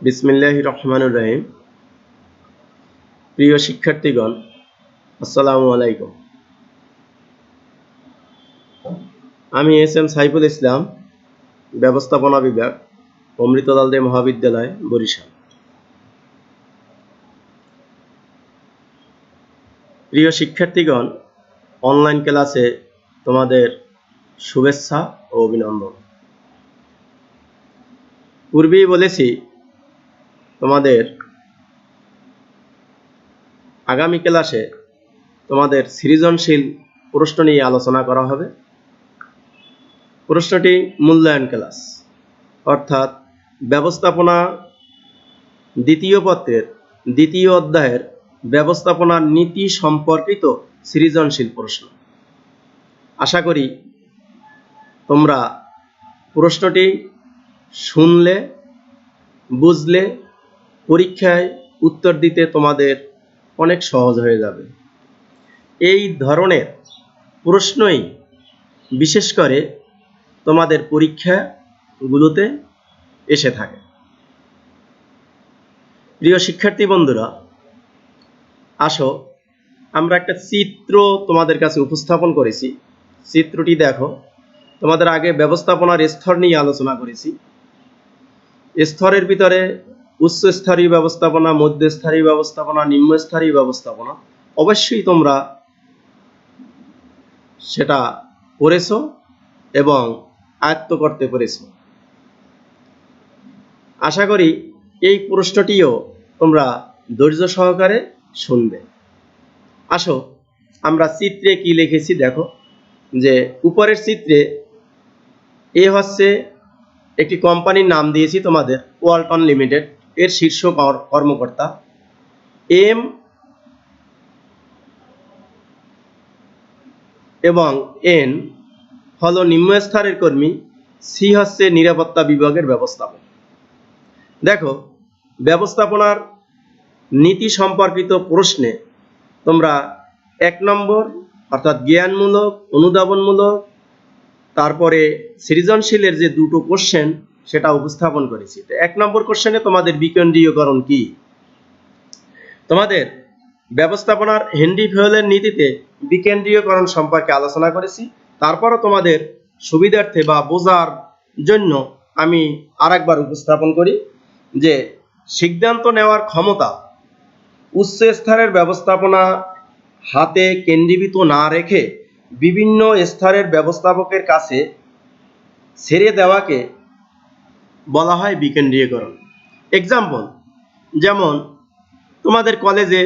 বিসমিল্লাহির রহমানির রহিম। প্রিয় শিক্ষার্থীগণ, আসসালামু আলাইকুম। আমি এস.এম. সাইফুল ইসলাম, ব্যবস্থাপনা বিভাগ, অমৃতলাল দে মহাবিদ্যালয়, বরিশাল। প্রিয় শিক্ষার্থীগণ, অনলাইন ক্লাসে তোমাদের শুভেচ্ছা ও অভিনন্দন। পূর্বেই বলেছি তোমাদের আগামী ক্লাসে তোমাদের সৃজনশীল প্রশ্ন নিয়ে আলোচনা করা হবে। প্রশ্নটি মূল্যায়ন ক্লাস, অর্থাৎ ব্যবস্থাপনা দ্বিতীয় পত্রের দ্বিতীয় অধ্যায়ের ব্যবস্থাপনার নীতি সম্পর্কিত সৃজনশীল প্রশ্ন। আশা করি তোমরা প্রশ্নটি শুনলে, বুঝলে পরীক্ষায় উত্তর দিতে তোমাদের অনেক সহজ হয়ে যাবে। এই ধরনের প্রশ্নই বিশেষ করে তোমাদের পরীক্ষাগুলোতে এসে থাকে। প্রিয় শিক্ষার্থী বন্ধুরা, আসো আমরা একটা চিত্র তোমাদের কাছে উপস্থাপন করেছি। চিত্রটি দেখো। তোমাদের আগে ব্যবস্থাপনার স্তর নিয়ে আলোচনা করেছি। স্তরের ভিতরে উচ্চস্তরীয় ব্যবস্থাপনা, মধ্যস্তরীয় ব্যবস্থাপনা, নিম্নস্তরীয় ব্যবস্থাপনা। অবশ্যই তোমরা সেটা পড়েছো এবং আয়ত্ত করতে পেরেছো। আশা করি এই প্রশ্নটিও তোমরা ধৈর্য সহকারে শুনবে। আসো আমরা চিত্রে কি লিখেছি দেখো। যে উপরের চিত্রে এ হচ্ছে একটি কোম্পানির নাম দিয়েছি তোমাদের, ওয়ালটন লিমিটেড। এর শীর্ষ কর্মকর্তা। এম এবং এন হলো নিম্নস্তরের কর্মী। সি হচ্ছে নিরাপত্তা বিভাগের ব্যবস্থাপক। দেখো, ব্যবস্থাপনার নীতি সম্পর্কিত প্রশ্নে তোমরা 1 নম্বর অর্থাৎ জ্ঞানমূলক, অনুধাবনমূলক, তারপরে সৃজনশীলের যে দুটো কোশ্চেন সেটা উপস্থাপন করেছি। 1 নম্বর কোশ্চেনে তোমাদের বিকেন্দ্রীয়করণ কি। তোমাদের ব্যবস্থাপনার হেনরি ফয়েলের নীতিতে বিকেন্দ্রীয়করণ সম্পর্কে আলোচনা করেছি। তারপরও তোমাদের সুবিধার্থে বা বোঝার জন্য আমি আরেকবার উপস্থাপন করি যে সিদ্ধান্ত নেওয়ার ক্ষমতা উচ্চ স্তরের ব্যবস্থাপনা হাতে কেন্দ্রীভূত না রেখে বিভিন্ন স্তরের ব্যবস্থাপকের কাছে ছেড়ে দেওয়াকে বলা হয় বিকেন্দ্রীয়করণ। এক্সাম্পল, যেমন তোমাদের কলেজে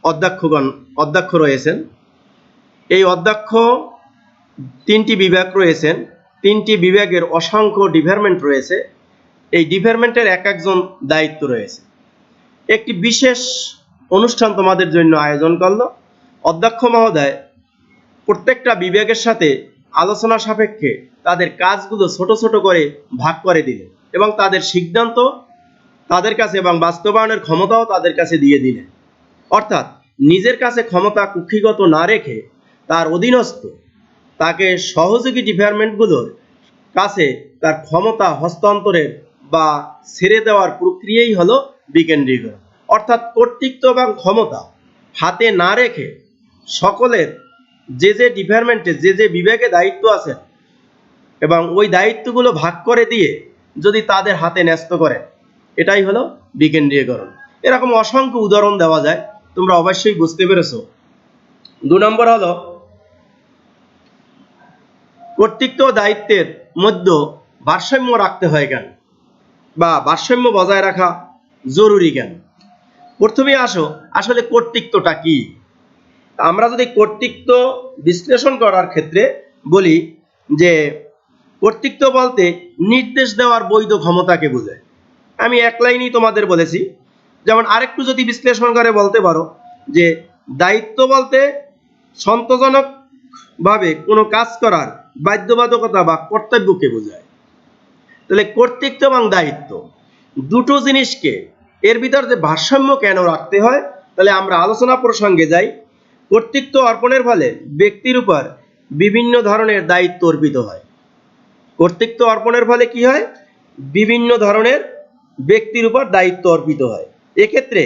অধ্যক্ষ রয়েছেন। এই অধ্যক্ষ 3টি বিভাগ রয়েছেন। 3টি বিভাগের অসংখ্য ডিপার্টমেন্ট রয়েছে। এই ডিপার্টমেন্টের এক একজন দায়িত্ব রয়েছে। একটি বিশেষ অনুষ্ঠান তোমাদের জন্য আয়োজন করলো। অধ্যক্ষ মহোদয় প্রত্যেকটা বিভাগের সাথে আলোচনা সাপেক্ষে তাদের কাজগুলো ছোট ছোট করে ভাগ করে দিলেন এবং তাদের সিদ্ধান্ত তাদের কাছে এবং বাস্তবায়নের ক্ষমতাও তাদের কাছে দিয়ে দিলেন। অর্থাৎ নিজের কাছে ক্ষমতা কুক্ষিগত না রেখে তার অধীনস্থ তাকে সহযোগী ডিপার্টমেন্টগুলোর কাছে তার ক্ষমতা হস্তান্তরের বা ছেড়ে দেওয়ার প্রক্রিয়াই হলো বিকেন্দ্রীকরণ। অর্থাৎ কর্তৃত্ব এবং ক্ষমতা হাতে না রেখে সকলের যে যে ডিপার্টমেন্টে যে যে বিভাগে দায়িত্ব আছে এবং ওই দায়িত্বগুলো ভাগ করে দিয়ে যদি তাদের হাতে ন্যস্ত করে, এটাই হলো বিকেন্দ্রীকরণ। এরকম অসংখ্য উদাহরণ দেওয়া যায়, তোমরা অবশ্যই বুঝতে পেরেছো। 2 নম্বর হলো কর্তৃত্ব দায়িত্বের মধ্যে ভারসাম্য রাখতে হয় কেন বা ভারসাম্য বজায় রাখা জরুরি কেন। প্রথমে আসো আসলে কর্তৃত্বটা কি। আমরা যদি কর্তৃত্ব বিশ্লেষণ করার ক্ষেত্রে বলি যে কর্তৃত্ব বলতে নির্দেশ দেওয়ার বৈধ ক্ষমতাকে বোঝায়। আমি এক লাইনই তোমাদের বলেছি। যেমন আরেকটু যদি বিশ্লেষণ করে বলতে পারো যে দায়িত্ব বলতে সন্তোষজনক ভাবে কোনো কাজ করার বাধ্যবাধকতা বা কর্তব্যকে বোঝায়। তাহলে কর্তৃত্ব এবং দায়িত্ব দুটো জিনিসকে এর ভিতর যে ভারসাম্য কেন রাখতে হয়, তাহলে আমরা আলোচনা প্রসঙ্গে যাই। কর্তৃত্ব অর্পণের ফলে ব্যক্তির উপর বিভিন্ন ধরনের দায়িত্ব অর্পিত হয়। কর্তৃত্ব অর্পণের ফলে কি হয়? বিভিন্ন ধরনের ব্যক্তির উপর দায়িত্ব অর্পিত হয়। এক্ষেত্রে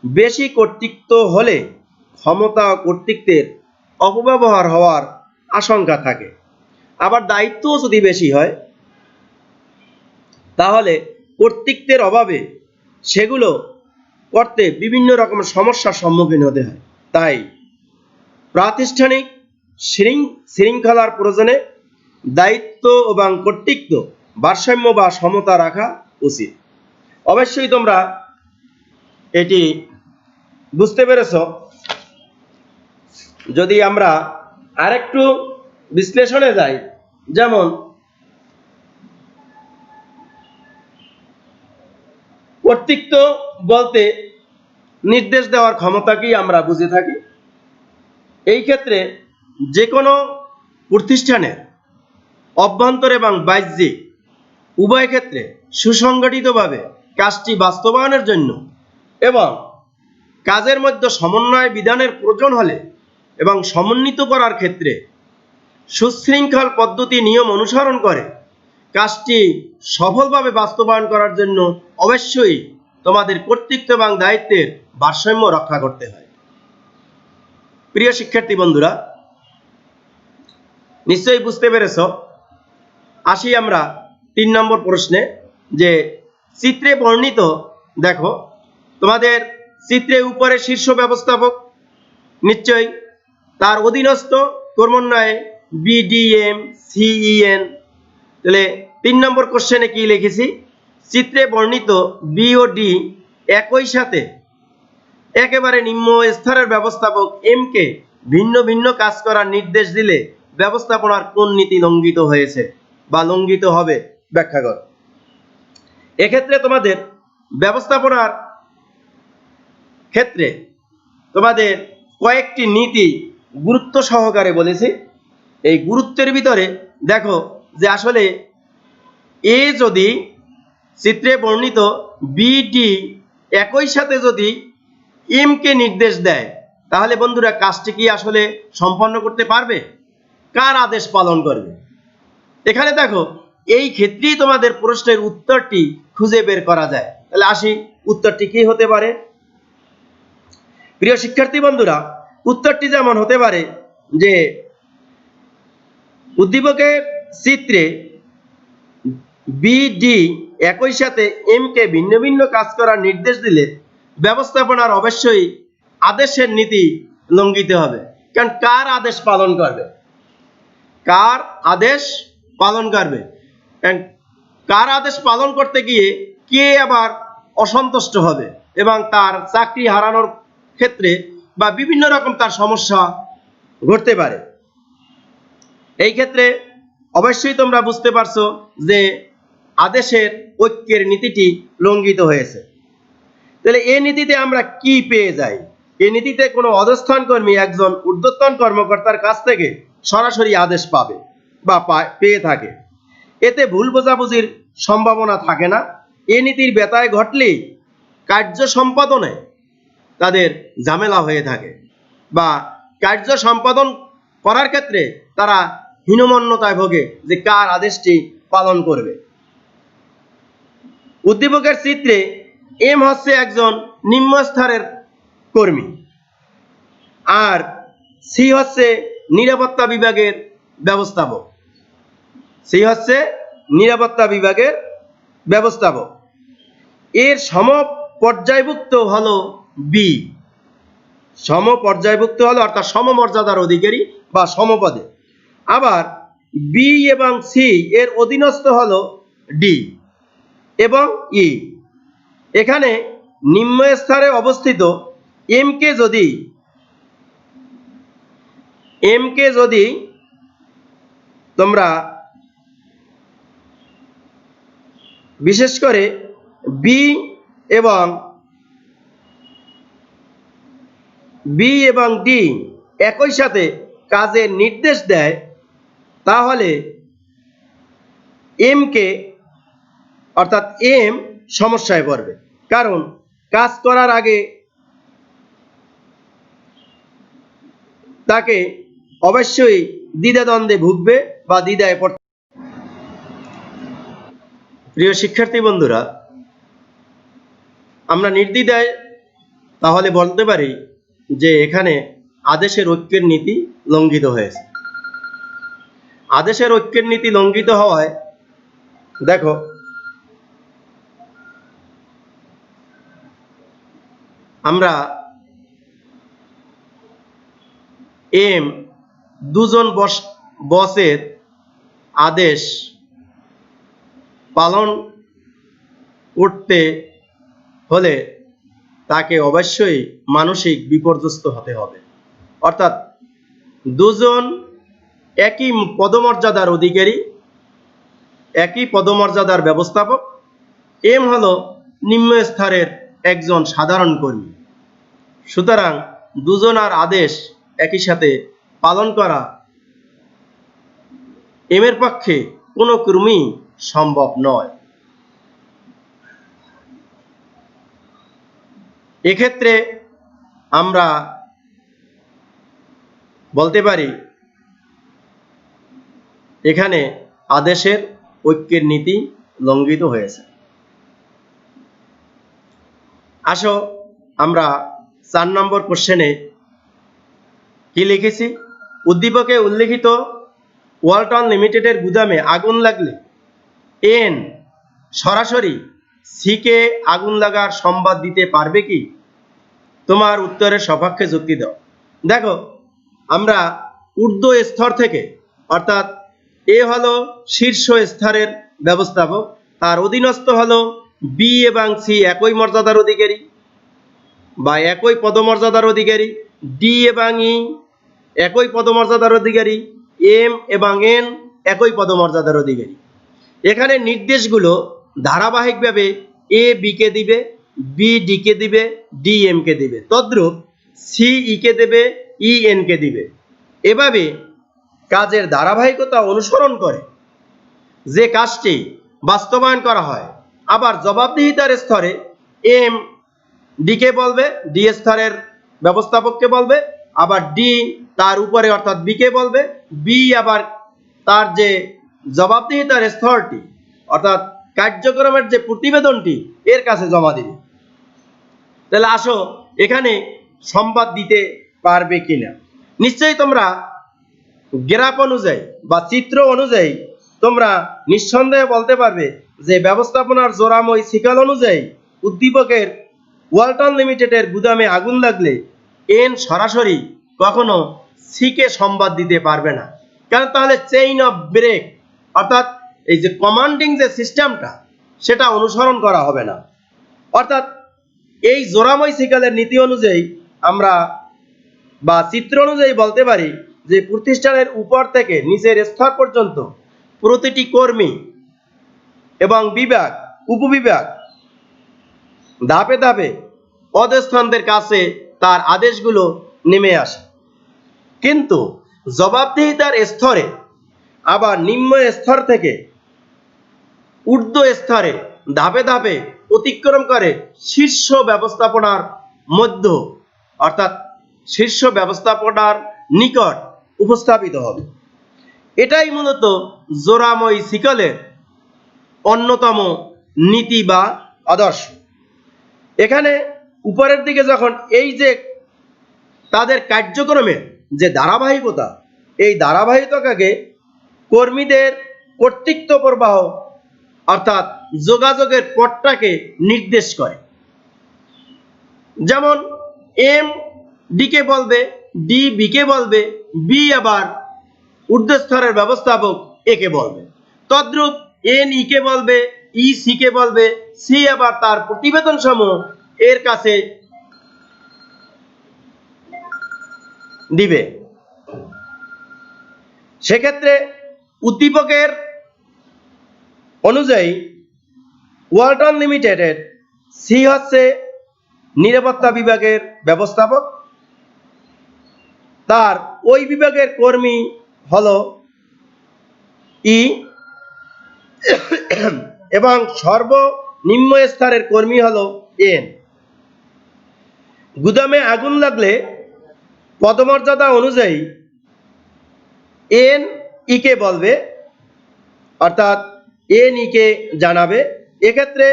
বেশি কর্তৃত্ব হলে ক্ষমতা ও কর্তৃত্বের অপব্যবহার হওয়ার আশঙ্কা থাকে। আবার দায়িত্বও যদি বেশি হয় তাহলে কর্তৃত্বের অভাবে সেগুলো করতে বিভিন্ন রকমের সমস্যার সম্মুখীন হতে হয়। তাই প্রাতিষ্ঠানিক শৃঙ্খলার প্রয়োজনে দায়িত্ব এবং কর্তৃত্ব ভারসাম্য বা সমতা রাখা উচিত। অবশ্যই তোমরা এটি বুঝতে পেরেছ। যদি আমরা আরেকটু বিশ্লেষণে যাই, যেমন কর্তৃত্ব বলতে নির্দেশ দেওয়ার ক্ষমতাকেই আমরা বুঝে থাকি। এই ক্ষেত্রে যে কোনো প্রতিষ্ঠানের অভ্যন্তর এবং বাহ্যিক উভয় ক্ষেত্রে সুসংগঠিতভাবে কাজটি বাস্তবায়নের জন্য এবং কাজের মধ্যে সমন্বয় বিধানের প্রয়োজন হলে এবং সমন্বিত করার ক্ষেত্রে সুশৃঙ্খল পদ্ধতি নিয়ম অনুসরণ করে কাজটি সফলভাবে বাস্তবায়ন করার জন্য অবশ্যই তোমাদের কর্তৃত্ব এবং দায়িত্বের ভারসাম্য রক্ষা করতে হয়। প্রিয় শিক্ষার্থী বন্ধুরা, নিশ্চয়ই বুঝতে পেরেছ। আসি আমরা 3 নম্বর প্রশ্নে, যে চিত্রে বর্ণিত, দেখো তোমাদের চিত্রে উপরে শীর্ষ ব্যবস্থাপক, নিশ্চয়ই তার অধীনস্থ ক্রমান্বয়ে বিডিএম সিইএন। তাহলে 3 নম্বর কোশ্চেনে কি লিখেছি, চিত্রে বর্ণিত বি ও ডি একই সাথে একেবারে নিম্ন স্তরের ব্যবস্থাপক এম কে ভিন্ন ভিন্ন কাজ করার নির্দেশ দিলে ব্যবস্থাপনার কোন নীতি লঙ্ঘিত হয়েছে বা লঙ্ঘিত হবে, ব্যাখ্যা কর। এক্ষেত্রে তোমাদের ব্যবস্থাপনার ক্ষেত্রে তোমাদের কয়েকটি নীতি গুরুত্ব সহকারে বলেছি। এই গুরুত্বের ভিতরে দেখো যে আসলে এ যদি চিত্রে বর্ণিত বিডি একই সাথে যদি এম কে নির্দেশ দেয়, তাহলে বন্ধুরা কাজটি কি আসলে সম্পন্ন করতে পারবে? কার আদেশ পালন করবে? এখানে দেখো এই ক্ষেত্রেই তোমাদের প্রশ্নের উত্তরটি খুঁজে বের করা যায়। তাহলে আসি, উত্তরটি কি হতে পারে? প্রিয় শিক্ষার্থী বন্ধুরা, উত্তরটি যেমন হতে পারে যে উদ্দীপকের চিত্রে বিডি একই সাথে এম কে ভিন্ন ভিন্ন কাজ করার নির্দেশ দিলে ব্যবস্থাপনার অবশ্যই আদেশের নীতি লঙ্ঘিত হবে। কারণ কার আদেশ পালন করবে? কার আদেশ পালন করবে? কার আদেশ পালন করতে গিয়ে কে আবার অসন্তুষ্ট হবে এবং তার চাকরি হারানোর ক্ষেত্রে বা বিভিন্ন রকম তার সমস্যা ঘটতে পারে। এই ক্ষেত্রে অবশ্যই তোমরা বুঝতে পারছো যে আদেশের ঐক্যের নীতিটি লঙ্ঘিত হয়েছে। তাহলে এই নীতিতে আমরা কি পেয়ে যাই? এই নীতিতে কোনো অধস্থান কর্মী একজন ঊর্ধ্বতন কর্মকর্তার কাছ থেকে সরাসরি আদেশ পাবে বা পেয়ে থাকে। এতে ভুল বোঝাবুঝির সম্ভাবনা থাকে না। এই নীতির ব্যত্যয় ঘটলেই কার্য সম্পাদনে তাদের ঝামেলা হয়ে থাকে বা কার্য সম্পাদন করার ক্ষেত্রে তারা হীনমন্যতায় ভোগে যে কার আদেশটি পালন করবে। উদ্দীপকের চিত্রে এম হচ্ছে একজন নিম্ন স্তরের কর্মী আর সি হচ্ছে নিরাপত্তা বিভাগের ব্যবস্থাপক। সি হচ্ছে নিরাপত্তা বিভাগের ব্যবস্থাপক। এর সমপর্যায়ভুক্ত হলো বি। সমপর্যায়ভুক্ত হলো অর্থাৎ সমমর্যাদার অধিকারী বা সমপদে। আবার বি এবং সি এর অধীনস্থ হলো ডি এবং ই। এখানে নিম্ন স্তরে অবস্থিত এম কে যদি তোমরা বিশেষ করে বি এবং ডি একই সাথে কাজের নির্দেশ দেয়, তাহলে এম কে অর্থাৎ এম সমস্যায় পড়বে। কারণ কাজ করার আগে তাকে অবশ্যই দ্বিধাদ্বন্দ্বে ভুগবে বা দ্বিধায় পড়বে। প্রিয় শিক্ষার্থী বন্ধুরা, আমরা নির্দ্বিধায় তাহলে বলতে পারি যে এখানে আদেশের ঐক্যের নীতি লঙ্ঘিত হয়েছে। আদেশের ঐক্যের নীতি লঙ্ঘিত হওয়ায় দেখো আমরা এম দুজন বসের আদেশ পালন করতে হলে তাকে অবশ্যই মানসিক বিপর্যস্ত হতে হবে। অর্থাৎ দুজন একই পদমর্যাদার অধিকারী, একই পদমর্যাদার ব্যবস্থাপক। এম হলো নিম্ন স্তরের একজন সাধারণ কর্মী। সুতরাং দুজনার আদেশ একই সাথে পালন করা এম এর পক্ষে কোনো ক্রমেই সম্ভব নয়। এক্ষেত্রে আমরা বলতে পারি এখানে আদেশের ঐক্যের নীতি লঙ্ঘিত হয়েছে। আসো আমরা 4 নম্বর কোশ্চেনে কি লিখেছি। উদ্দীপকে উল্লেখিত ওয়ালটন লিমিটেডের গুদামে আগুন লাগলে এন সরাসরি সিকে আগুন লাগার সংবাদ দিতে পারবে কি? তোমার উত্তরের সপক্ষে যুক্তি দাও। দেখো আমরা ঊর্ধ্ব স্তর থেকে, অর্থাৎ এ হলো শীর্ষ স্তরের ব্যবস্থাপক, তার অধীনস্থ হলো বি এবং সি একই মর্যাদার অধিকারী বা একই পদমর্যাদার অধিকারী, ডি এবং ই একই পদমর্যাদার অধিকারী, এম এবং এন একই পদমর্যাদার অধিকারী। এখানে নির্দেশগুলো ধারাবাহিকভাবে এ বিকে দিবে, বি ডিকে দিবে, ডি এমকে দিবে, তদ্রূপ সি ইকে দেবে, ই এনকে দিবে। এভাবে কাজের ধারাবাহিকতা অনুসরণ করে যে কাজটি বাস্তবায়ন করা হয়। আবার জবাবদিহিতার স্তরে এম ডিকে বলবে, ডি স্তরের ব্যবস্থাপককে বলবে, আবার ডি তার উপরে অর্থাৎ বিকে বলবে, বি আবার তার যে জবাবদিহিতার স্তরটি অর্থাৎ কার্যক্রমের যে প্রতিবেদনটি এর কাছে জমা দিবে। তাহলে আসো এখানে সংবাদ দিতে পারবে কিনা। নিশ্চয়ই তোমরা গ্রাফ অনুযায়ী বা চিত্র অনুযায়ী তোমরা নিঃসন্দেহে বলতে পারবে যে ব্যবস্থাপনার জোড়াময় শিকাল অনুযায়ী উদ্দীপকের ওয়ালটন লিমিটেডের গুদামে আগুন লাগলে এন সরাসরি কখনো সিকে সংবাদ দিতে পারবে না। কারণ তাহলে চেইন অফ ব্রেক অর্থাৎ এই যে কমান্ডিং যে সিস্টেমটা সেটা অনুসরণ করা হবে না। অর্থাৎ এই জোড়াময় শিকালের নীতি অনুযায়ী আমরা বা চিত্র অনুযায়ী বলতে পারি যে প্রতিষ্ঠানের উপর থেকে নিচের স্তর পর্যন্ত প্রতিটি কর্মী এবং বিভাগ উপবিভাগ ধাপে ধাপে অধস্তনদের কাছে তার আদেশগুলো নেমে আসে। কিন্তু জবাবদিহিতার স্তরে আবার নিম্ন স্তর থেকে ঊর্ধ্ব স্তরে ধাপে ধাপে অতিক্রম করে শীর্ষ ব্যবস্থাপনার মধ্য অর্থাৎ শীর্ষ ব্যবস্থাপনার নিকট উপস্থাপিত হবে। এটাই মূলত জোড়াময় শিকলের অন্যতম নীতি বা আদর্শ। এখানে উপরের দিকে যখন এই যে তাদের কার্যক্রমের যে ধারাবাহিকতা, এই ধারাবাহিকতাকে কর্মীদের কর্তৃত্ব প্রবাহ অর্থাৎ যোগাযোগের পথটাকে নির্দেশ করে। যেমন এম ডিকে বলবে, ডি বিকে বলবে, বি আবার ঊর্ধ্বস্তরের ব্যবস্থাপক একে বলবে, তদ্রূপ এন ইকে বলবে, ই সিকে বলবে, সি আবার তার প্রতিবেদন সমূহ এর কাছে দিবে। সেক্ষেত্রে উদ্দীপকের অনুযায়ী ওয়ালটন লিমিটেডের সি হচ্ছে নিরাপত্তা বিভাগের ব্যবস্থাপক, তার ওই বিভাগের কর্মী হলো ই এবং সর্বনিম্ন স্তরের কর্মী হলো এন। গুদামে আগুন লাগলে পদমর্যাদা অনুযায়ী এন ইকে বলবে অর্থাৎ এন ইকে জানাবে। এক্ষেত্রে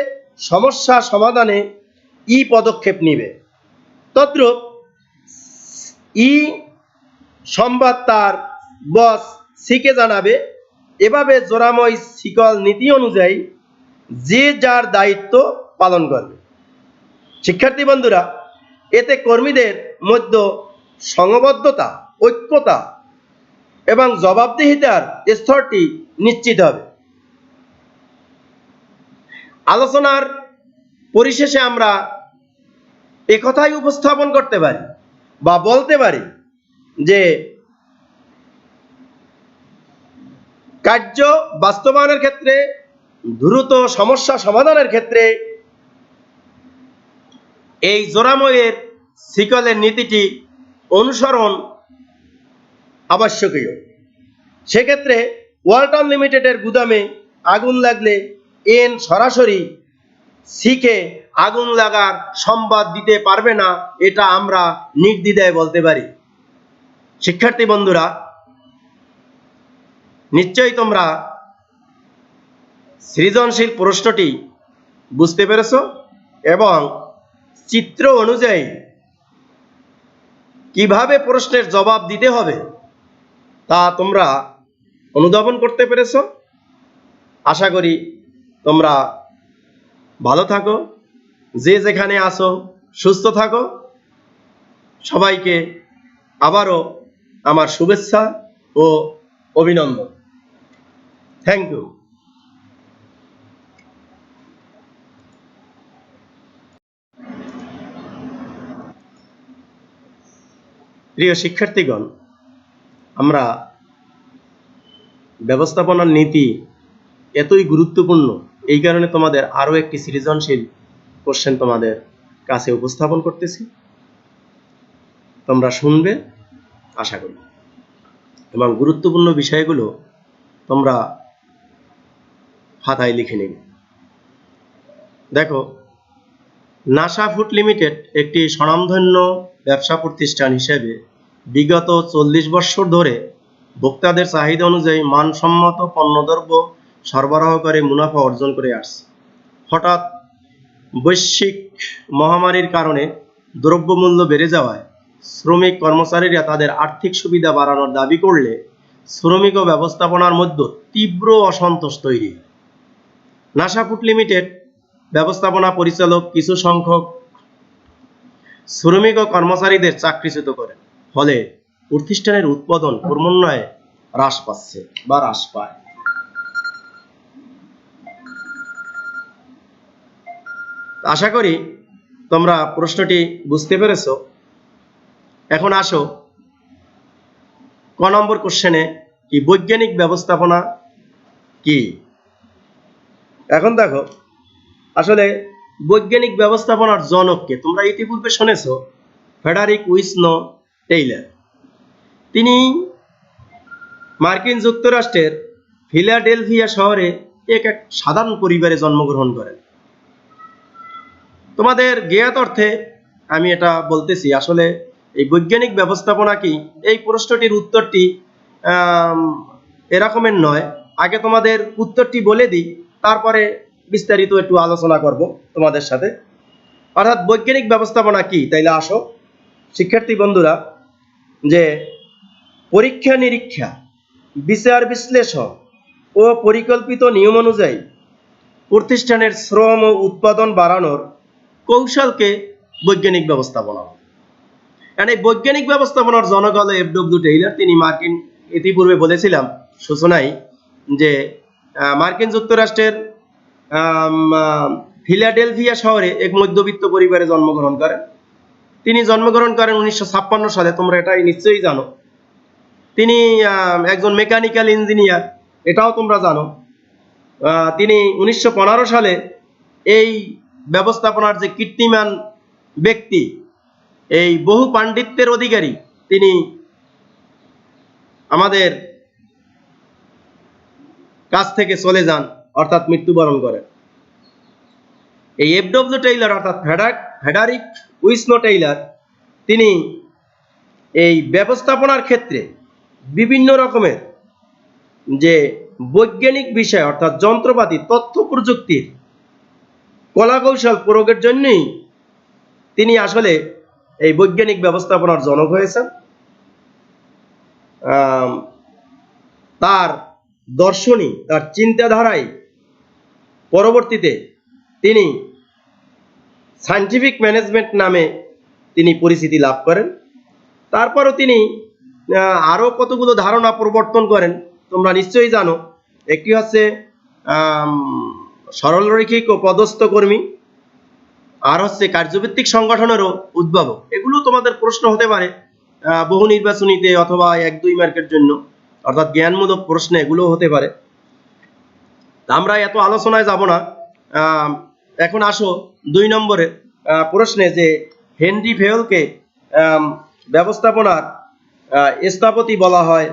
সমস্যা সমাধানে ই পদক্ষেপ নিবে। তদ্রূপ ই সংবাদ তার বস সিকে জানাবে। এভাবে জোড়াময় শিকল নীতি অনুযায়ী যে যার দায়িত্ব পালন করবে। শিক্ষার্থী বন্ধুরা, এতে কর্মীদের মধ্যে সংবদ্ধতা, ঐক্যতা এবং জবাবদিহিতার স্তরটি নিশ্চিত হবে। আলোচনার পরিশেষে আমরা একথাই উপস্থাপন করতে পারি বা বলতে পারি যে কার্য বাস্তবায়নের ক্ষেত্রে, দ্রুত সমস্যা সমাধানের ক্ষেত্রে এই জোড়াময়ের শিকলের নীতিটি অনুসরণ আবশ্যকীয়। সেক্ষেত্রে ওয়ালটন লিমিটেডের গুদামে আগুন লাগলে এন সরাসরি সিকে আগুন লাগার সংবাদ দিতে পারবে না, এটা আমরা নির্দ্বিধায় বলতে পারি। শিক্ষার্থী বন্ধুরা, নিশ্চয়ই তোমরা সৃজনশীল প্রশ্নটি বুঝতে পেরেছ এবং চিত্র অনুযায়ী কিভাবে প্রশ্নের জবাব দিতে হবে তা তোমরা অনুধাবন করতে পেরেছ। আশা করি তোমরা ভালো থাকো, যে যেখানে আসো সুস্থ থাকো। সবাইকে আবারও আমার শুভেচ্ছা ও অভিনন্দন। Thank you. প্রিয় শিক্ষার্থীগণ, আমরা ব্যবস্থাপনার নীতি এতই গুরুত্বপূর্ণ, এই কারণে তোমাদের আরও একটি সৃজনশীল কোশ্চেন তোমাদের কাছে উপস্থাপন করতেছি। তোমরা শুনবে আশা করি, এবং গুরুত্বপূর্ণ বিষয়গুলো তোমরা খাতায় লিখে নেবে। দেখো, নাসা ফুড লিমিটেড একটি স্বনামধন্য ব্যবসা প্রতিষ্ঠান হিসেবে বিগত 40 বছর ধরে ভোক্তাদের চাহিদা অনুযায়ী মানসম্মত পণ্যদ্রব্য সরবরাহ করে মুনাফা অর্জন করে আসছে। হঠাৎ বৈশ্বিক মহামারীর কারণে দ্রব্যমূল্য বেড়ে যাওয়ায় শ্রমিক কর্মচারীরা তাদের আর্থিক সুবিধা বাড়ানোর দাবি করলে শ্রমিক ও ব্যবস্থাপনার মধ্যে তীব্র অসন্তোষ তৈরি। নাসা ফুড লিমিটেড ব্যবস্থাপনা পরিচালক কিছু সংখ্যক শ্রমিক ও কর্মচারীদের চাকরিচ্যুত করেন, ফলে প্রতিষ্ঠানের উৎপাদন ক্রমান্বয়ে হ্রাস পাচ্ছে বা হ্রাস পায়। আশা করি তোমরা প্রশ্নটি বুঝতে পেরেছ। এখন আসো ক নম্বর কোশ্চেনে, কি বৈজ্ঞানিক ব্যবস্থাপনা কি। এখন দেখো, আসলে বৈজ্ঞানিক ব্যবস্থাপনার জনককে তোমরা ইতিপূর্বে শুনেছ, ফ্রেডারিক উইসনো টেইলর। তিনি মার্কিন যুক্তরাষ্ট্রের ফিলাডেলফিয়া শহরে এক সাধারণ পরিবারে জন্মগ্রহণ করেন। তোমাদের জ্ঞাত অর্থে আমি এটা বলতেছি, আসলে এই বৈজ্ঞানিক ব্যবস্থাপনা কি, এই প্রশ্নটির উত্তরটি এরকমের নয়। আগে তোমাদের উত্তরটি বলে দিই, তারপরে বিস্তারিত একটু আলোচনা করব তোমাদের সাথে। অর্থাৎ বৈজ্ঞানিক ব্যবস্থাপনা কি, তাইলে আসো শিক্ষার্থী বন্ধুরা, যে পরীক্ষা নিরীক্ষা, বিচার বিশ্লেষণ ও পরিকল্পিত নিয়ম অনুযায়ী প্রতিষ্ঠানের শ্রম ও উৎপাদন বাড়ানোর কৌশলকে বৈজ্ঞানিক ব্যবস্থাপনা। এই বৈজ্ঞানিক ব্যবস্থাপনার জনক হল এফ.ডব্লিউ. টেইলর। তিনি মার্কিন, ইতিপূর্বে বলেছিলাম সূচনায় যে মার্কিন যুক্তরাষ্ট্রের ফিলাডেলফিয়া শহরে এক মধ্যবিত্ত পরিবারে জন্মগ্রহণ করেন। তিনি জন্মগ্রহণ করেন 1956 সালে। তোমরা এটাই নিশ্চয়ই জানো। তিনি একজন মেকানিক্যাল ইঞ্জিনিয়ার, এটাও তোমরা জানো। তিনি 1915 সালে এই ব্যবস্থাপনার যে কীর্তিমান ব্যক্তি, এই বহু পাণ্ডিত্যের অধিকারী, তিনি আমাদের কাছ থেকে চলে যান, অর্থাৎ মৃত্যুবরণ করেন। এই এফ.ডব্লিউ. টেইলর অর্থাৎ ফ্রেডারিক উইসনো টেইলর, তিনি এই ব্যবস্থাপনার ক্ষেত্রে বিভিন্ন রকমের যে বৈজ্ঞানিক বিষয় অর্থাৎ যন্ত্রপাতি, তথ্য প্রযুক্তির কলাকৌশল প্রয়োগের জন্যই তিনি আসলে এই বৈজ্ঞানিক ব্যবস্থাপনার জনক হয়েছেন। তার দর্শনী, তার চিন্তাধারায় পরবর্তীতে তিনি সায়েন্টিফিক ম্যানেজমেন্ট নামে তিনি পরিচিতি লাভ করেন। তারপরও তিনি আরও কতগুলো ধারণা প্রবর্তন করেন, তোমরা নিশ্চয়ই জানো। একটি হচ্ছে সরলরৈখিক ও পদস্থ কর্মী, আর হচ্ছে কার্যভিত্তিক সংগঠনেরও উদ্ভাবক। এগুলো তোমাদের প্রশ্ন হতে পারে বহু নির্বাচনীতে অথবা 1-2 মার্কের জন্য, অর্থাৎ জ্ঞানমূলক প্রশ্নে এগুলো হতে পারে। আমরা এত আলোচনায় যাব না। এখন আসো 2 নম্বরে প্রশ্নে, যে হেনরি ফেয়লকে ব্যবস্থাপনার স্থপতি বলা হয়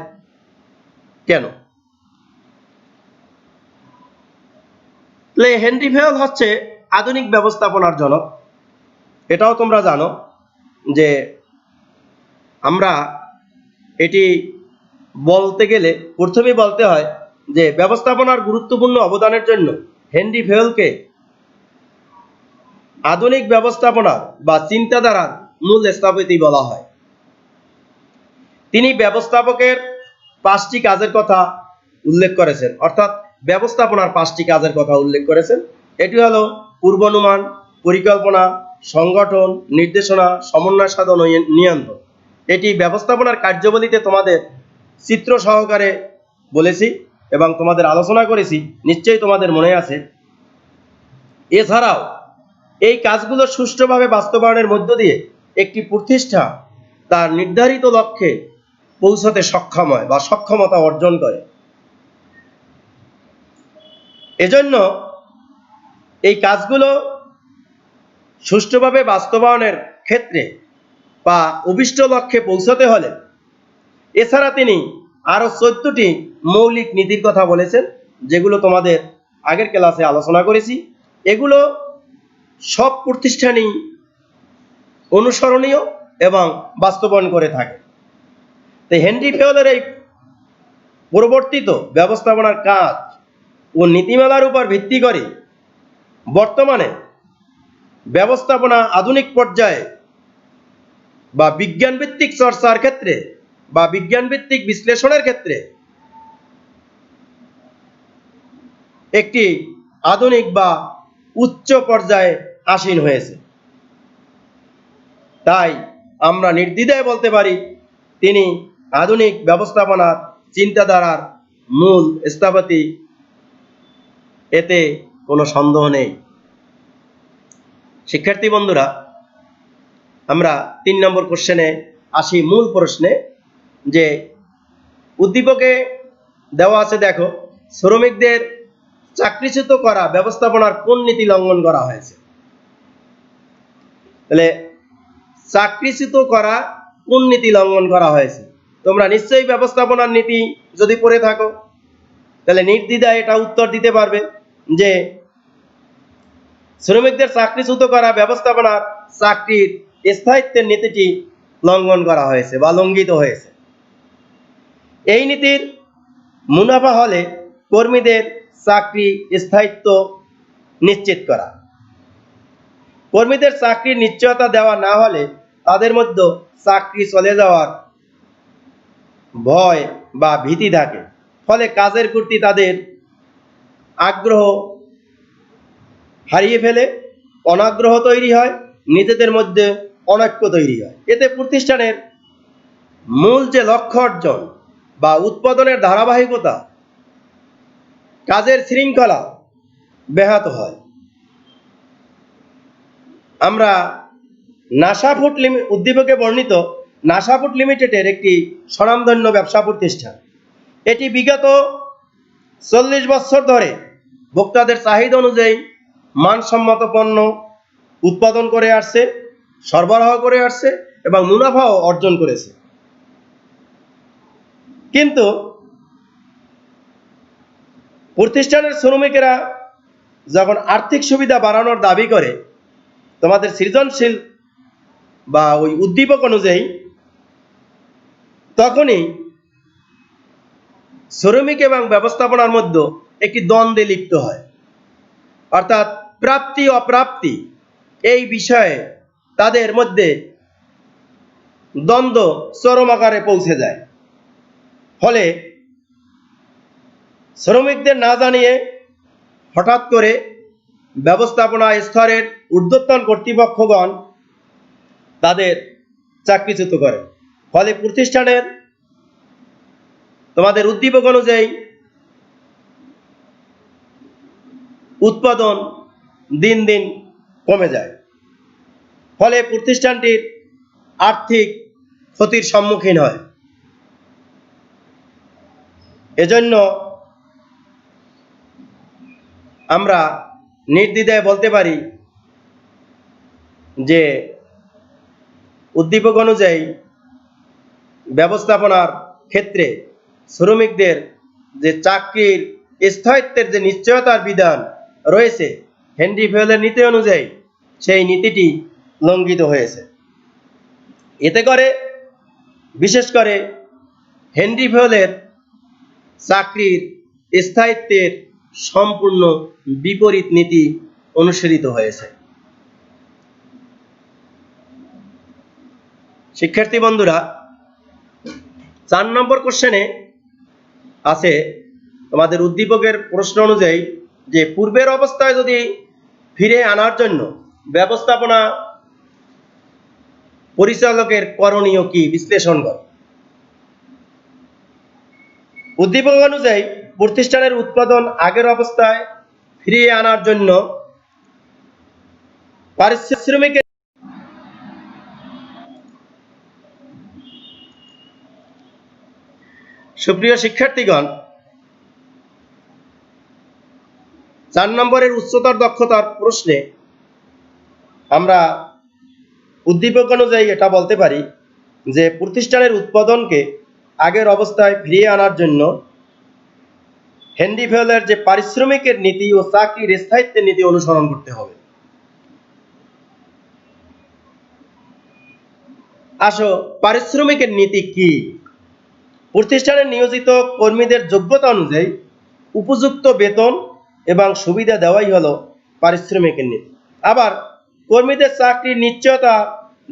কেন? হেনরি ফেয়ল হচ্ছে আধুনিক ব্যবস্থাপনার জনক। এটাও তোমরা জানো যে আমরা এটি বলতে গেলে প্রথমেই বলতে হয় যে ব্যবস্থাপনার গুরুত্বপূর্ণ অবদানের জন্য হেনরি ফেয়লকে আধুনিক ব্যবস্থাপনার বা চিন্তাধারার মূল স্থপতি বলা হয়। তিনি ব্যবস্থাপকের 5টি কাজের কথা উল্লেখ করেছেন, অর্থাৎ ব্যবস্থাপনার 5টি কাজের কথা উল্লেখ করেছেন। এটি হলো পূর্বানুমান, পরিকল্পনা, সংগঠন, নির্দেশনা, সমন্বয় সাধন ও নিয়ন্ত্রণ। এটি ব্যবস্থাপনার কার্যাবলীতে তোমাদের চিত্র সহকারে বলেছি এবং তোমাদের আলোচনা করেছি, নিশ্চয়ই তোমাদের মনে আছে। এছাড়াও এই কাজগুলো সুষ্ঠুভাবে বাস্তবায়নের মধ্য দিয়ে একটি প্রতিষ্ঠান তার নির্ধারিত লক্ষ্যে পৌঁছাতে সক্ষম হয় বা সক্ষমতা অর্জন করে। এজন্য এই কাজগুলো সুষ্ঠুভাবে বাস্তবায়নের ক্ষেত্রে বা অভিষ্ট লক্ষ্যে পৌঁছাতে হলে এছাড়া তিনি আরো 14টি মৌলিক নীতির কথা বলেছেন, যেগুলো তোমাদের আগের ক্লাসে আলোচনা করেছি। এগুলো সব প্রতিষ্ঠানই অনুসরণীয় এবং বাস্তবায়ন করে থাকে। তো হেনরি ফেয়লের এই পরিবর্তিত ব্যবস্থাপনার কাজ ও নীতিমালার উপর ভিত্তি করে বর্তমানে ব্যবস্থাপনা আধুনিক পর্যায়ে বা বিজ্ঞানভিত্তিক চর্চার ক্ষেত্রে বা বিজ্ঞানভিত্তিক বিশ্লেষণের ক্ষেত্রে একটি আধুনিক বা উচ্চ পর্যায়ে আসীন হয়েছে। তাই আমরা নির্দ্বিধায় বলতে পারি তিনি আধুনিক ব্যবস্থাপনার চিন্তাধারার মূল স্থপতি, এতে কোনো সন্দেহ নেই। শিক্ষার্থী বন্ধুরা, আমরা 3 নম্বর কোশ্চেনে আসি, মূল প্রশ্নে, যে উদ্দীপকে দেওয়া আছে, দেখো, শ্রমিকদের চাকরিচ্যুত করা ব্যবস্থাপনার কোন নীতি লঙ্ঘন করা হয়েছে? তাহলে চাকরিচ্যুত করা কোন নীতি লঙ্ঘন করা হয়েছে? তোমরা নিশ্চয়ই ব্যবস্থাপনার নীতি যদি পড়ে থাকো তাহলে নির্দ্বিধায় এটা উত্তর দিতে পারবে যে শ্রমিকদের চাকরিচ্যুত করা ব্যবস্থাপনার চাকরির স্থায়িত্বের নীতিটি লঙ্ঘন করা হয়েছে বা লঙ্ঘিত হয়েছে। এই নীতির মুনাফা হলে কর্মীদের চাকরি স্থায়িত্ব নিশ্চিত করা। কর্মীদের চাকরির নিশ্চয়তা দেওয়া না হলে তাদের মধ্যে চাকরি চলে যাওয়ার ভয় বা ভীতি থাকে, ফলে কাজের প্রতি তাদের আগ্রহ হারিয়ে ফেলে, অনাগ্রহ তৈরি হয়, নিজেদের মধ্যে অনৈক্য তৈরি হয়। এতে প্রতিষ্ঠানের মূল যে লক্ষ্য অর্জন বা উৎপাদনের ধারাবাহিকতা, কাজের শৃঙ্খলা ব্যাহত হয়। আমরা নাসা ফুড উদ্দীপকে বর্ণিত নাসা ফুড লিমিটেডের একটি স্বনামধন্য ব্যবসা প্রতিষ্ঠান। এটি বিগত 40 বছর ধরে ভোক্তাদের চাহিদা অনুযায়ী মানসম্মত পণ্য উৎপাদন করে আসছে, সরবরাহ করে আসছে এবং মুনাফাও অর্জন করেছে। কিন্তু প্রতিষ্ঠানের শ্রমিকেরা যখন আর্থিক সুবিধা বাড়ানোর দাবি করে, তোমাদের সৃজনশীল বা ওই উদ্দীপক অনুযায়ী, তখনই শ্রমিক এবং ব্যবস্থাপনার মধ্যে একটি দ্বন্দ্বে লিপ্ত হয়। অর্থাৎ প্রাপ্তি অপ্রাপ্তি এই বিষয়ে তাদের মধ্যে দ্বন্দ্ব চরম আকারে পৌঁছে যায়। ফলে শ্রমিকদের না জানিয়ে হঠাৎ করে ব্যবস্থাপনা স্তরের ঊর্ধ্বতন কর্তৃপক্ষগণ তাদের চাকরিচ্যুত করে। ফলে প্রতিষ্ঠানের তোমাদের উদ্দীপক অনুযায়ী উৎপাদন দিন দিন কমে যায়। ফলে প্রতিষ্ঠানটির আর্থিক ক্ষতির সম্মুখীন হয়। এজন্য আমরা নির্দ্বিধায় বলতে পারি যে উদ্দীপক অনুযায়ী ব্যবস্থাপনার ক্ষেত্রে শ্রমিকদের যে চাকরির স্থায়িত্বের যে নিশ্চয়তার বিধান রয়েছে হেনরি ফেয়েলের নীতি অনুযায়ী সেই নীতিটি লঙ্ঘিত হয়েছে। এতে করে বিশেষ করে হেনরি ফেয়েলের চাকরির স্থায়িত্বের সম্পূর্ণ বিপরীত নীতি অনুসরিত হয়েছে। শিক্ষার্থী বন্ধুরা, 4 নম্বর কোশ্চেনে আছে তোমাদের উদ্দীপকের প্রশ্ন অনুযায়ী যে পূর্বের অবস্থায় যদি ফিরে আনার জন্য ব্যবস্থাপনা পরিচালকের করণীয় কি বিশ্লেষণ কর। উদ্দীপক অনুযায়ী প্রতিষ্ঠানের উৎপাদন আগের অবস্থায় ফিরিয়ে আনার জন্য পারিশ্রমিকের সুপ্রিয় শিক্ষার্থীগণ, 4 নম্বরের উচ্চতর দক্ষতার প্রশ্নে আমরা উদ্দীপক অনুযায়ী এটা বলতে পারি যে প্রতিষ্ঠানের উৎপাদনকে আগের অবস্থায় ফিরিয়ে আনার জন্য হেনরি ফেয়েলের যে পারিশ্রমিকের নীতি ও চাকরির স্থায়িত্বের নীতি অনুসরণ করতে হবে। আসো, পারিশ্রমিকের নীতি কি? প্রতিষ্ঠানে নিয়োজিত কর্মীদের যোগ্যতা অনুযায়ী উপযুক্ত বেতন এবং সুবিধা দেওয়াই হলো পারিশ্রমিকের নীতি। আবার কর্মীদের চাকরির নিশ্চয়তা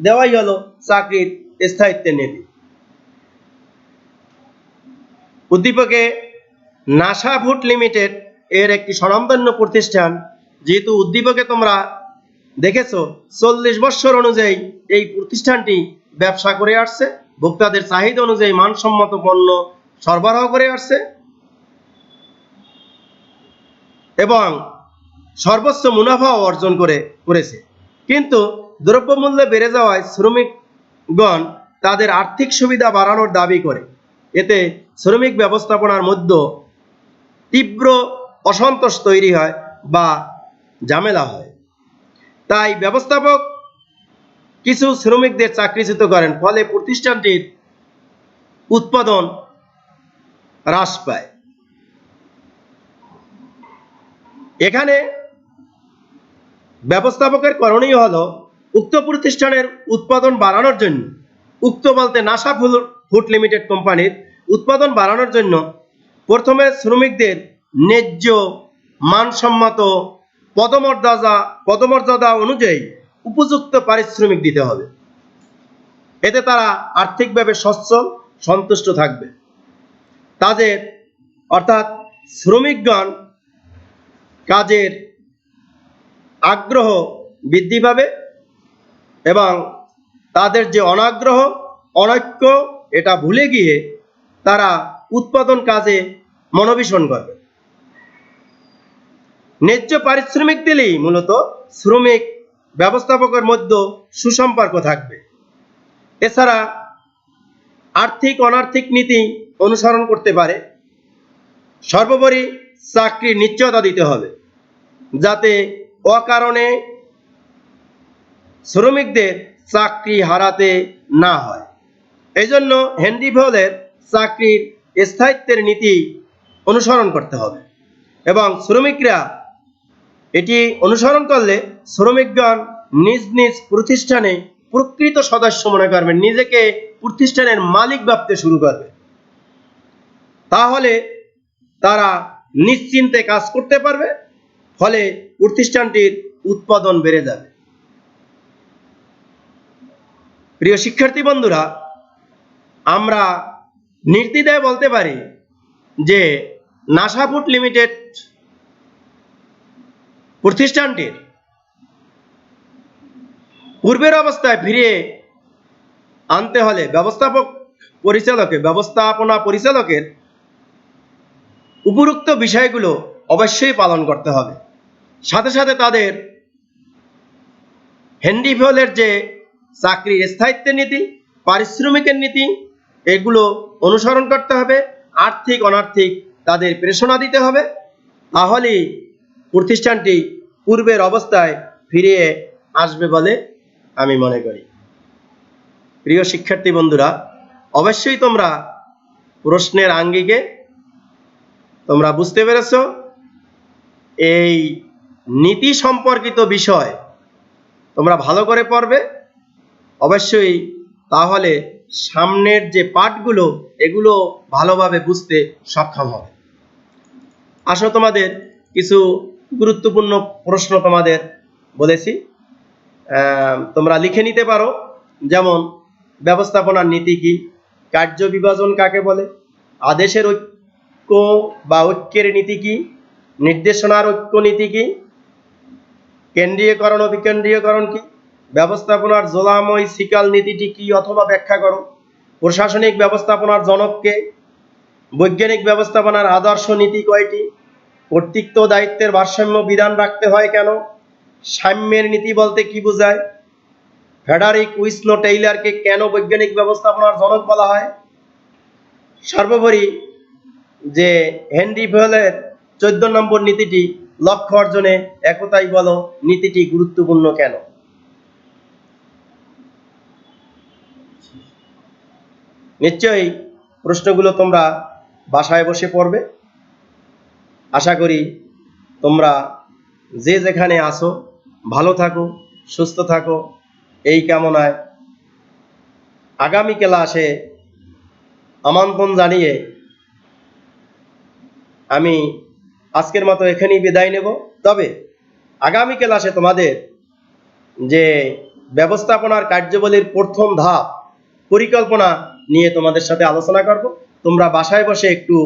দেওয়াই হলো চাকরির স্থায়িত্বের নীতি। উদ্দীপকে নাসা ফুড লিমিটেড এর একটি স্বনামধন্য প্রতিষ্ঠান, যেহেতু উদ্দীপকে তোমরা দেখেছো 40 বছর অনুযায়ী এই প্রতিষ্ঠানটি ব্যবসা করে আসছে, ভোক্তাদের চাহিদা অনুযায়ী মানসম্মত পণ্য সরবরাহ করে আসছে এবং সর্বোচ্চ মুনাফাও অর্জন করেছে। কিন্তু দ্রব্যমূল্য বেড়ে যাওয়ায় শ্রমিকগণ তাদের আর্থিক সুবিধা বাড়ানোর দাবি করে। এতে শ্রমিক ব্যবস্থাপনার মধ্যে তীব্র অসন্তোষ তৈরি হয় বা ঝামেলা হয়। তাই ব্যবস্থাপক কিছু শ্রমিকদের চাকরিচ্যুত করেন। ফলে প্রতিষ্ঠানটির উৎপাদন হ্রাস পায়। এখানে ব্যবস্থাপকের করণীয় হলো উক্ত প্রতিষ্ঠানের উৎপাদন বাড়ানোর জন্য, উক্ত বলতে নাসা ফুড লিমিটেড কোম্পানির উৎপাদন বাড়ানোর জন্য প্রথমে শ্রমিকদের ন্যায্য মানসম্মত পদমর্যাদা অনুযায়ী উপযুক্ত পারিশ্রমিক দিতে হবে। এতে তারা আর্থিকভাবে সচ্ছল, সন্তুষ্ট থাকবে। তাদের অর্থাৎ শ্রমিকগণ কাজের আগ্রহ বৃদ্ধি পাবে এবং তাদের যে অনাগ্রহ, অনৈক্য এটা ভুলে গিয়ে তারা উৎপাদন কাজে মনোনিবেশ করবে। ন্যায্য পারিশ্রমিক দিলেই মূলত শ্রমিক ব্যবস্থাপকের মধ্যে সুসম্পর্ক থাকবে। এছাড়া আর্থিক অনার্থিক নীতি অনুসরণ করতে পারে। সর্বোপরি চাকরির নিশ্চয়তা দিতে হবে, যাতে অকারণে শ্রমিকদের চাকরি হারাতে না হয়। এই জন্য হেনরি ফেয়েলের চাকরির স্থায়িত্বের নীতি অনুসরণ করতে হবে এবং শ্রমিকরা এটি অনুসরণ করলে শ্রমিকগণ নিজ নিজ প্রতিষ্ঠানে প্রকৃত সদস্য মনে করবেন, নিজেকে প্রতিষ্ঠানের মালিক ভাবতে শুরু করবে। তাহলে তারা নিশ্চিন্তে কাজ করতে পারবে, ফলে প্রতিষ্ঠানটির উৎপাদন বেড়ে যাবে। প্রিয় শিক্ষার্থী বন্ধুরা, আমরা নির্দ্বিধায় বলতে পারি যে নাসা ফুড লিমিটেড প্রতিষ্ঠানটির পূর্বের অবস্থায় ফিরিয়ে আনতে হলে ব্যবস্থাপনা পরিচালকের উপরোক্ত বিষয়গুলো অবশ্যই পালন করতে হবে। সাথে সাথে তাদের হ্যান্ডিফেলের যে চাকরির স্থায়িত্বের নীতি, পারিশ্রমিকের নীতি, এগুলো অনুসরণ করতে হবে। আর্থিক অনার্থিক তাদের প্রেরণা দিতে হবে, তাহলেই প্রতিষ্ঠানটি পূর্বের অবস্থায় ফিরিয়ে আসবে বলে আমি মনে করি। প্রিয় শিক্ষার্থী বন্ধুরা, অবশ্যই তোমরা প্রশ্নের আঙ্গিকে তোমরা বুঝতে পেরেছ। এই নীতি সম্পর্কিত বিষয় তোমরা ভালো করে পড়বে অবশ্যই, তাহলে সামনের যে পাঠগুলো এগুলো ভালোভাবে বুঝতে সক্ষম হবে। আসো তোমাদের কিছু গুরুত্বপূর্ণ প্রশ্ন তোমাদের বলেছি, তোমরা লিখে নিতে পারো। যেমন ব্যবস্থাপনার নীতি কি, কার্য বিভাজন কাকে বলে, আদেশের ঐক্য বা ঐক্যের নীতি কি, নির্দেশনার ঐক্য নীতি কি, কেন্দ্রীয়করণ ও বিকেন্দ্রীয়করণ কি, ব্যবস্থাপনার জোলাময় সিকাল নীতিটি কি অথবা ব্যাখ্যা করো, প্রশাসনিক ব্যবস্থাপনার জনককে, বৈজ্ঞানিক ব্যবস্থাপনার আদর্শ নীতি কয়টি, কর্তৃত্ব দায়িত্বের ভারসাম্য বিধান রাখতে হয় কেন, সাম্যের নীতি বলতে কি বোঝায়, ফেডারিক উইসনো টেইলারকে কেন বৈজ্ঞানিক ব্যবস্থাপনার জনক বলা হয়, সর্বোপরি যে হেনরি ফেলের 14 নম্বর নীতিটি লক্ষ্য অর্জনে একতাই বলো নীতিটি গুরুত্বপূর্ণ কেন। নিশ্চয়ই প্রশ্নগুলো তোমরা বাসায় বসে পড়বে। আশা করি তোমরা যে যেখানে আসো ভালো থাকো, সুস্থ থাকো, এই কামনায় আগামী ক্লাসে আমন্ত্রণ জানিয়ে আমি আজকের মতো এখানেই বিদায় নেব। তবে আগামী ক্লাসে তোমাদের যে ব্যবস্থাপনার কার্যাবলীর প্রথম ধাপ পরিকল্পনা নিয়ে তোমাদের সাথে আলোচনা করব। তোমরা বাসায় বসে একটু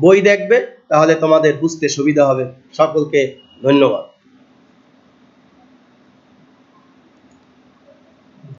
বই দেখবে, তাহলে তোমাদের বুঝতে সুবিধা হবে। সকলকে ধন্যবাদ।